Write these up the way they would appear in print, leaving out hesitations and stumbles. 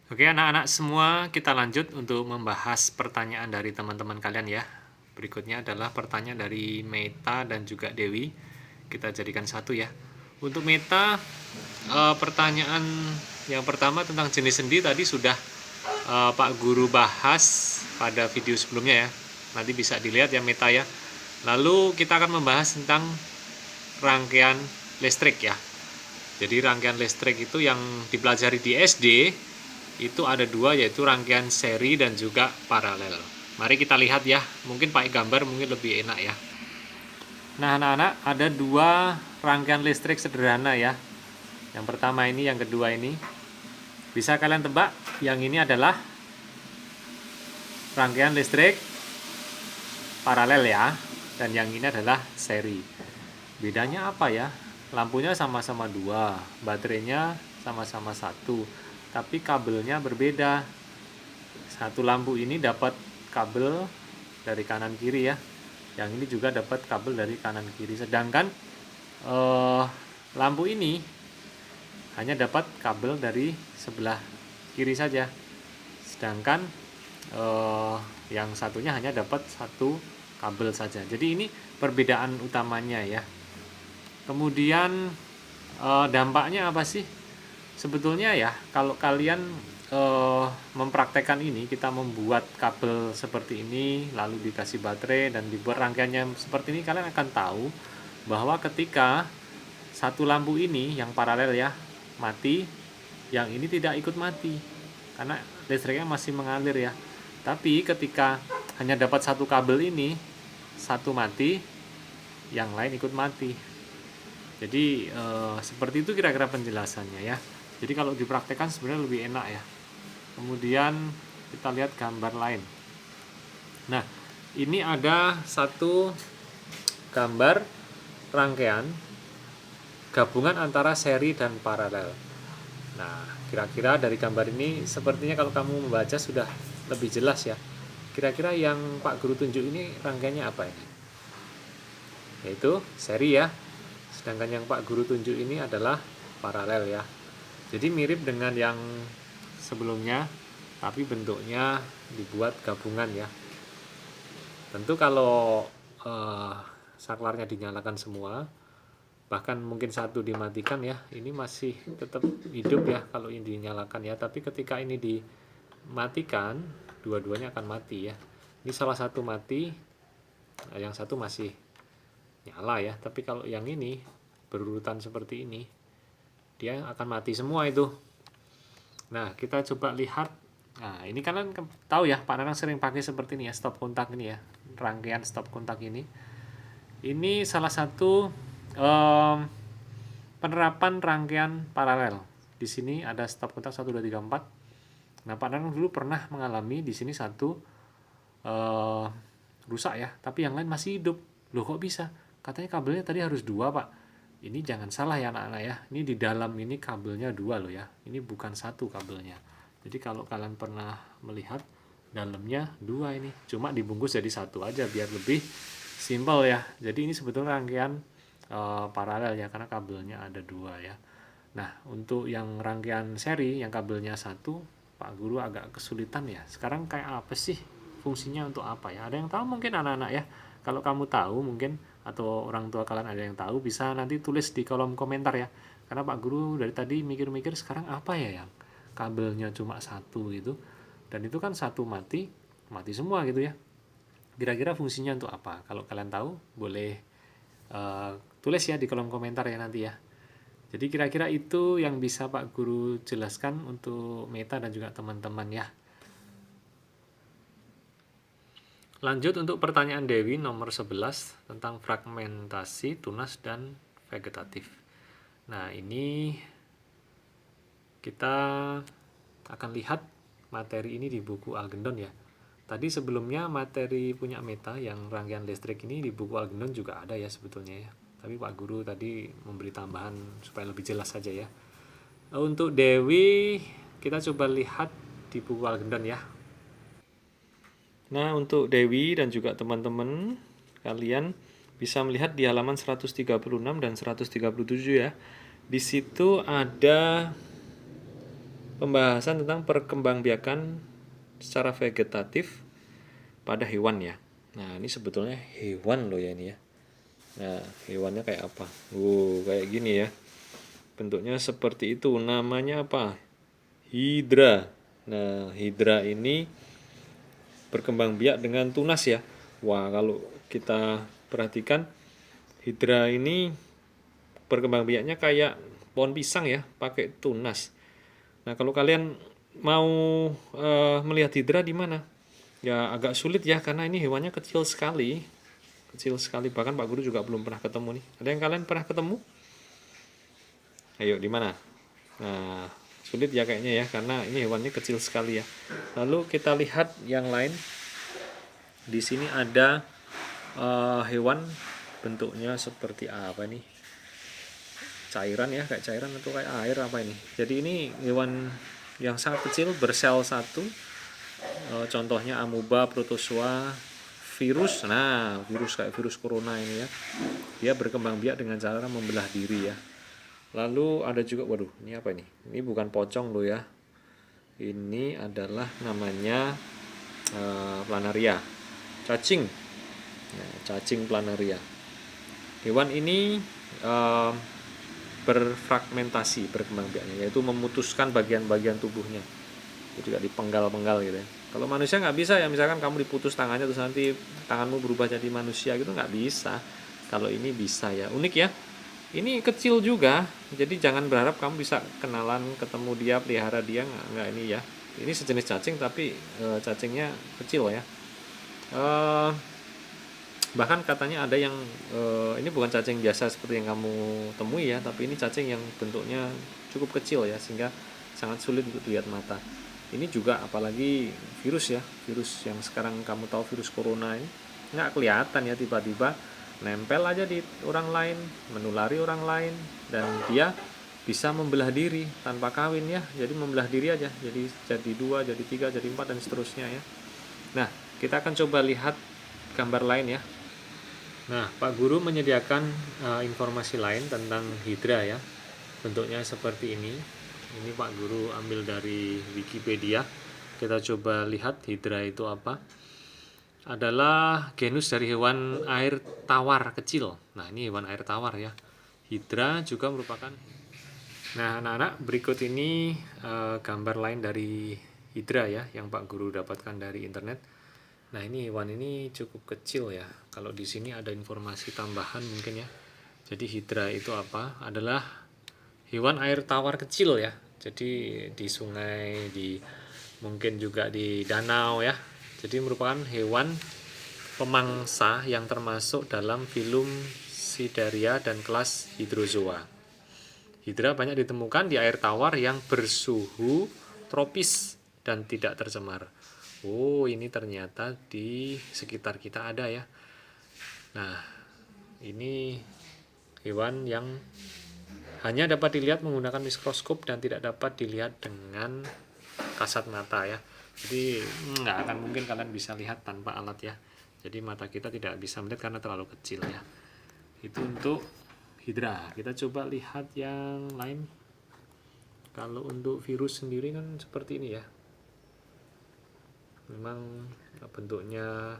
Oke anak-anak semua, kita lanjut untuk membahas pertanyaan dari teman-teman kalian ya. Berikutnya adalah pertanyaan dari Meta dan juga Dewi. Kita jadikan satu ya. Untuk Meta, pertanyaan yang pertama tentang jenis sendi tadi sudah Pak Guru bahas pada video sebelumnya ya. Nanti bisa dilihat ya Meta ya. Lalu kita akan membahas tentang rangkaian listrik ya. Jadi rangkaian listrik itu yang dipelajari di SD itu ada dua, yaitu rangkaian seri dan juga paralel. Mari kita lihat ya, mungkin pakai gambar mungkin lebih enak ya. Nah anak-anak, ada dua rangkaian listrik sederhana ya. Yang pertama ini, yang kedua ini. Bisa kalian tebak, yang ini adalah rangkaian listrik paralel ya, dan yang ini adalah seri. Bedanya apa ya? Lampunya sama-sama dua, baterainya sama-sama satu, tapi kabelnya berbeda. Satu lampu ini dapat kabel dari kanan kiri ya, yang ini juga dapat kabel dari kanan kiri. Sedangkan lampu ini hanya dapat kabel dari sebelah kiri saja. Sedangkan yang satunya hanya dapat satu kabel saja. Jadi ini perbedaan utamanya ya. Kemudian dampaknya apa sih? Sebetulnya ya, kalau kalian mempraktekkan ini, kita membuat kabel seperti ini, lalu dikasih baterai dan dibuat rangkaiannya seperti ini, kalian akan tahu bahwa ketika satu lampu ini yang paralel ya mati, yang ini tidak ikut mati karena listriknya masih mengalir ya. Tapi ketika hanya dapat satu kabel ini, satu mati, yang lain ikut mati. Jadi seperti itu kira-kira penjelasannya ya. Jadi kalau dipraktekkan sebenarnya lebih enak ya. Kemudian kita lihat gambar lain. Nah, ini ada satu gambar rangkaian gabungan antara seri dan paralel. Nah, kira-kira dari gambar ini sepertinya kalau kamu membaca sudah lebih jelas ya. Kira-kira yang Pak Guru tunjuk ini rangkaiannya apa ini? Yaitu seri ya. Sedangkan yang Pak Guru tunjuk ini adalah paralel ya. Jadi mirip dengan yang sebelumnya, tapi bentuknya dibuat gabungan ya. Tentu kalau saklarnya dinyalakan semua, bahkan mungkin satu dimatikan ya, ini masih tetap hidup ya kalau ini dinyalakan ya. Tapi ketika ini dimatikan, dua-duanya akan mati ya. Ini salah satu mati, yang satu masih nyala ya. Tapi kalau yang ini berurutan seperti ini, dia akan mati semua itu. Nah, kita coba lihat. Nah, ini kalian tahu ya, Pak Nanang sering pakai seperti ini ya, stop kontak ini ya, rangkaian stop kontak ini. Ini salah satu penerapan rangkaian paralel. Di sini ada stop kontak 1 2 3 4. Nah, Pak Nanang dulu pernah mengalami di sini satu rusak ya, tapi yang lain masih hidup. Loh kok bisa? Katanya kabelnya tadi harus dua, Pak. Ini jangan salah ya anak-anak ya. Ini di dalam ini kabelnya dua loh ya. Ini bukan satu kabelnya. Jadi kalau kalian pernah melihat dalamnya dua ini. Cuma dibungkus jadi satu aja biar lebih simpel ya. Jadi ini sebetulnya rangkaian paralel ya karena kabelnya ada dua ya. Nah untuk yang rangkaian seri yang kabelnya satu, Pak Guru agak kesulitan ya. Sekarang kayak apa sih fungsinya untuk apa ya? Ada yang tahu mungkin anak-anak ya. Kalau kamu tahu mungkin atau orang tua kalian ada yang tahu bisa nanti tulis di kolom komentar ya. Karena Pak Guru dari tadi mikir-mikir sekarang apa ya yang kabelnya cuma satu gitu. Dan itu kan satu mati, mati semua gitu ya. Kira-kira fungsinya untuk apa? Kalau kalian tahu boleh tulis ya di kolom komentar ya nanti ya. Jadi kira-kira itu yang bisa Pak Guru jelaskan untuk Meta dan juga teman-teman ya. Lanjut untuk pertanyaan Dewi nomor 11 tentang fragmentasi tunas dan vegetatif. Nah, ini kita akan lihat materi ini di buku Algendon ya. Tadi sebelumnya materi punya Meta yang rangkaian listrik ini di buku Algendon juga ada ya sebetulnya ya. Tapi Pak Guru tadi memberi tambahan supaya lebih jelas saja ya. Untuk Dewi kita coba lihat di buku Algendon ya. Nah, untuk Dewi dan juga teman-teman, kalian bisa melihat di halaman 136 dan 137 ya. Di situ ada pembahasan tentang perkembangbiakan secara vegetatif pada hewan ya. Nah, ini sebetulnya hewan loh ya ini ya. Nah, hewannya kayak apa? Kayak gini ya. Bentuknya seperti itu. Namanya apa? Hidra. Nah, hidra ini berkembang biak dengan tunas ya. Wah, kalau kita perhatikan hidra ini berkembang biaknya kayak pohon pisang ya, pakai tunas. Nah, kalau kalian mau melihat hidra di mana? Ya agak sulit ya karena ini hewannya kecil sekali. Kecil sekali, bahkan Pak Guru juga belum pernah ketemu nih. Ada yang kalian pernah ketemu? Ayo, di mana? Nah, sulit ya kayaknya ya karena ini hewannya kecil sekali ya. Lalu kita lihat yang lain. Di sini ada hewan bentuknya seperti apa nih? Cairan ya, kayak cairan atau kayak air apa ini? Jadi ini hewan yang sangat kecil bersel satu. Contohnya amoeba, protozoa, virus. Nah, virus kayak virus corona ini ya. Dia berkembang biak dengan cara membelah diri ya. Lalu ada juga, waduh, ini apa ini? Ini bukan pocong loh ya. Ini adalah namanya planaria, cacing. Nah, cacing planaria. Hewan ini berfragmentasi berkembang biaknya, yaitu memutuskan bagian-bagian tubuhnya. Jadi gak dipenggal-penggal gitu ya. Kalau manusia nggak bisa ya, misalkan kamu diputus tangannya terus nanti tanganmu berubah jadi manusia gitu, nggak bisa. Kalau ini bisa ya, unik ya. Ini kecil juga, jadi jangan berharap kamu bisa kenalan, ketemu dia, pelihara dia, nggak ini ya. Ini sejenis cacing tapi cacingnya kecil ya. Bahkan katanya ada yang ini bukan cacing biasa seperti yang kamu temui ya, tapi ini cacing yang bentuknya cukup kecil ya, sehingga sangat sulit untuk dilihat mata. Ini juga apalagi virus ya, virus yang sekarang kamu tahu, virus corona ini nggak kelihatan ya, tiba-tiba nempel aja di orang lain, menulari orang lain, dan dia bisa membelah diri tanpa kawin ya. Jadi membelah diri aja, jadi 2, jadi 3, jadi 4 dan seterusnya ya. Nah, kita akan coba lihat gambar lain ya. Nah, Pak Guru menyediakan informasi lain tentang hidra ya. Bentuknya seperti ini. Ini Pak Guru ambil dari Wikipedia. Kita coba lihat hidra itu apa. Adalah genus dari hewan air tawar kecil. Nah, ini hewan air tawar ya. Hidra juga merupakan. Nah, anak-anak, berikut ini gambar lain dari hidra ya yang Pak Guru dapatkan dari internet. Nah, ini hewan ini cukup kecil ya. Kalau di sini ada informasi tambahan mungkin ya. Jadi hidra itu apa? Adalah hewan air tawar kecil ya. Jadi di sungai, di mungkin juga di danau ya. Jadi merupakan hewan pemangsa yang termasuk dalam filum Sidaria dan kelas Hydrozoa. Hidra banyak ditemukan di air tawar yang bersuhu tropis dan tidak tercemar. Oh, ini ternyata di sekitar kita ada ya. Nah, ini hewan yang hanya dapat dilihat menggunakan mikroskop dan tidak dapat dilihat dengan kasat mata ya. Jadi nggak akan mungkin kalian bisa lihat tanpa alat ya. Jadi mata kita tidak bisa melihat karena terlalu kecil ya. Itu untuk hidra. Kita coba lihat yang lain. Kalau untuk virus sendiri kan seperti ini ya. Memang bentuknya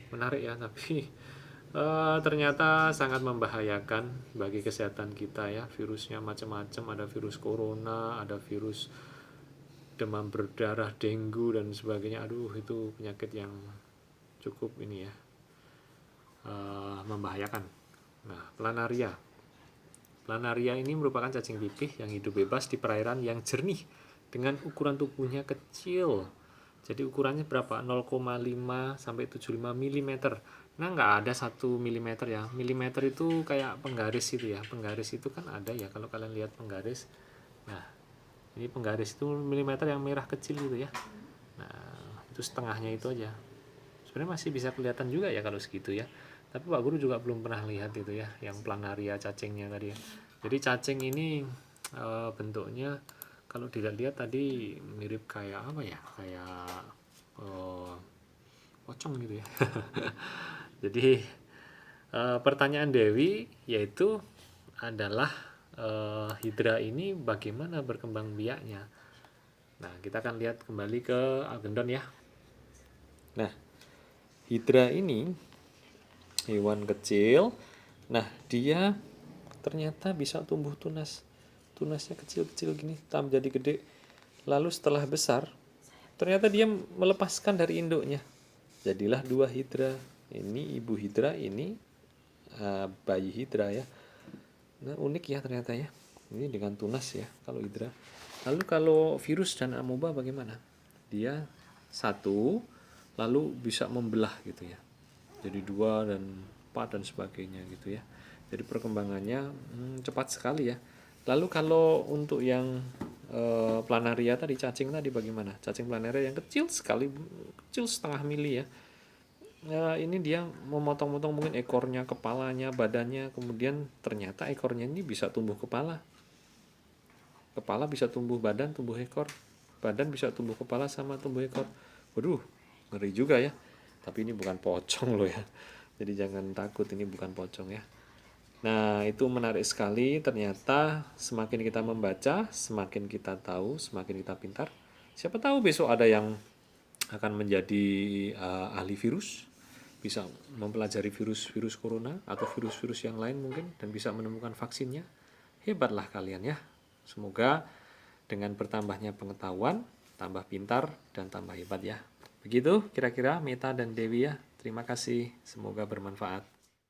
menarik ya, tapi ternyata sangat membahayakan bagi kesehatan kita ya. Virusnya macam-macam, ada virus corona, ada virus demam berdarah, dengue dan sebagainya. Aduh, itu penyakit yang cukup ini ya, membahayakan. Nah, planaria ini merupakan cacing pipih yang hidup bebas di perairan yang jernih dengan ukuran tubuhnya kecil. Jadi ukurannya berapa? 0,5 sampai 75 mm. Nah, nggak ada 1 mm ya. Milimeter itu kayak penggaris itu ya. Penggaris itu kan ada ya, kalau kalian lihat penggaris. Nah, ini penggaris itu milimeter yang merah kecil gitu ya. Nah, itu setengahnya itu aja. Sebenarnya masih bisa kelihatan juga ya kalau segitu ya. Tapi Pak Guru juga belum pernah lihat itu ya, yang planaria cacingnya tadi ya. Jadi cacing ini bentuknya kalau dilihat tadi mirip kayak apa ya, kayak pocong gitu ya. Jadi pertanyaan Dewi yaitu adalah hidra ini bagaimana berkembang biaknya. Nah, kita akan lihat kembali ke Algendon ya. Nah, Hydra ini hewan kecil. Nah, dia ternyata bisa tumbuh tunas. Tunasnya kecil-kecil gini, jadi gede. Lalu setelah besar, ternyata dia melepaskan dari induknya. Jadilah dua hidra. Ini ibu hidra, ini bayi hidra ya. Nah, unik ya ternyata ya. Ini dengan tunas ya kalau hidra. Lalu kalau virus dan amoeba bagaimana? Dia satu, lalu bisa membelah gitu ya. Jadi 2 dan 4 dan sebagainya gitu ya. Jadi perkembangannya cepat sekali ya. Lalu kalau untuk yang planaria tadi, cacing tadi bagaimana? Cacing planaria yang kecil sekali, kecil setengah mili ya. Ini dia memotong-motong mungkin ekornya, kepalanya, badannya, kemudian ternyata ekornya ini bisa tumbuh kepala. Kepala bisa tumbuh badan, tumbuh ekor. Badan bisa tumbuh kepala sama tumbuh ekor. Waduh, ngeri juga ya. Tapi ini bukan pocong loh ya. Jadi jangan takut, ini bukan pocong ya. Nah, itu menarik sekali. Ternyata semakin kita membaca, semakin kita tahu, semakin kita pintar. Siapa tahu besok ada yang akan menjadi ahli virus, bisa mempelajari virus-virus corona atau virus-virus yang lain mungkin, dan bisa menemukan vaksinnya. Hebatlah kalian ya. Semoga dengan bertambahnya pengetahuan, tambah pintar dan tambah hebat ya. Begitu kira-kira Meta dan Dewi ya. Terima kasih, semoga bermanfaat.